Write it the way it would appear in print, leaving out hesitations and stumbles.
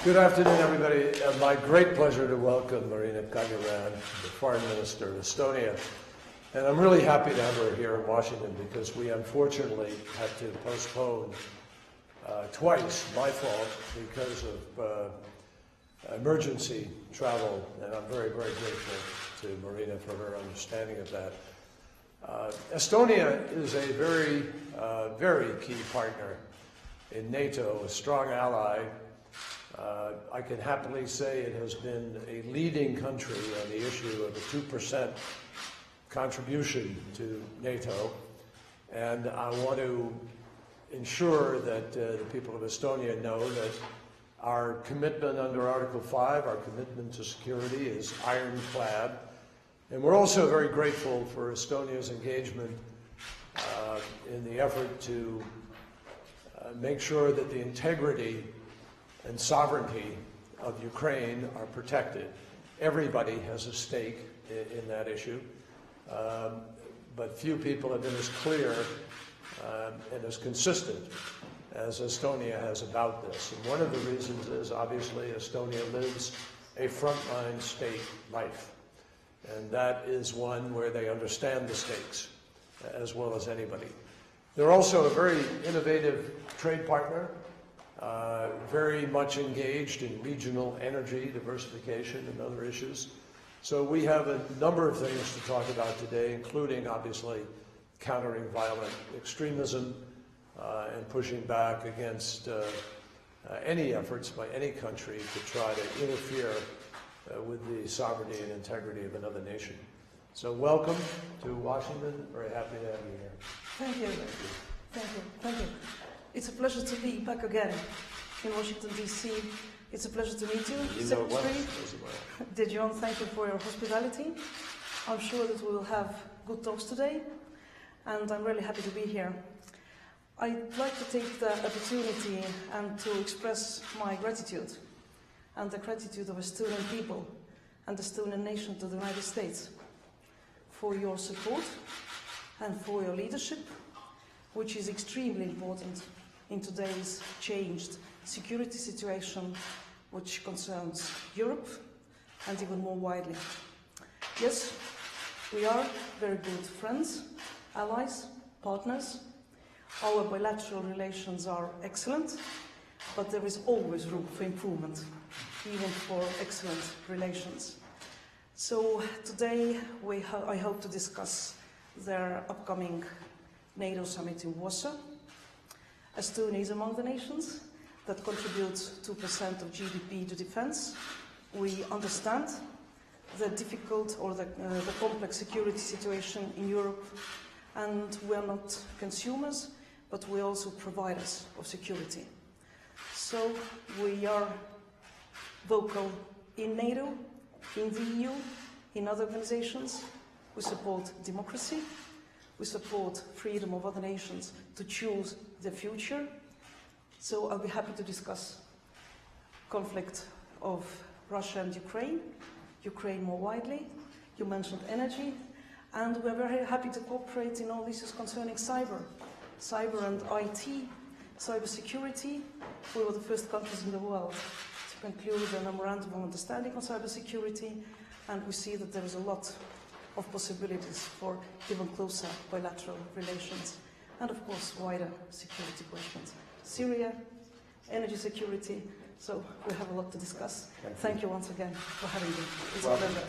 Good afternoon, everybody. My great pleasure to welcome МИД Кальюранд, the Foreign Minister of Estonia. And I'm really happy to have her here in Washington because we unfortunately had to postpone twice, my fault, because of emergency travel. And I'm very, very grateful to Marina for her understanding of that. Estonia is a very, very key partner in NATO, a strong ally. I can happily say it has been a leading country on the issue of the 2% contribution to NATO, and I want to ensure that the people of Estonia know that our commitment under Article 5, our commitment to security, is ironclad, and we're also very grateful for Estonia's engagement in the effort to make sure that the integrity and sovereignty of Ukraine are protected. Everybody has a stake in that issue, but few people have been as clear and as consistent as Estonia has about this. And one of the reasons is, obviously, Estonia lives a frontline state life, and that is one where they understand the stakes as well as anybody. They're also a very innovative trade partner, very much engaged in regional energy diversification and other issues. So we have a number of things to talk about today, including, obviously, countering violent extremism and pushing back against any efforts by any country to try to interfere with the sovereignty and integrity of another nation. So welcome to Washington. Very happy to have you here. Thank you. Thank you. Thank you. It's a pleasure to be back again in Washington, D.C. It's a pleasure to meet you, Secretary. De Jong, thank you for your hospitality. I'm sure that we will have good talks today, and I'm really happy to be here. I'd like to take the opportunity and to express my gratitude and the gratitude of Estonian people and the Estonian nation to the United States for your support and for your leadership, which is extremely important in today's changed security situation, which concerns Europe and even more widely. Yes, we are very good friends, allies, partners. Our bilateral relations are excellent, but there is always room for improvement, even for excellent relations. So today I hope to discuss their upcoming NATO summit in Warsaw. Estonia is among the nations that contribute 2% of GDP to defense. We understand the difficult or the complex security situation in Europe, and we are not consumers, but we are also providers of security. So we are vocal in NATO, in the EU, in other organizations. We support democracy. We support freedom of other nations to choose their future. So I'll be happy to discuss conflict of Russia and Ukraine, Ukraine more widely. You mentioned energy, and we're very happy to cooperate in all issues concerning cyber and IT, cyber security. We were the first countries in the world to conclude a memorandum of understanding on cyber security, and we see that there is a lot of possibilities for even closer bilateral relations, and of course wider security questions. Syria, energy security, so we have a lot to discuss. Thank you once again for having me. It's a pleasure.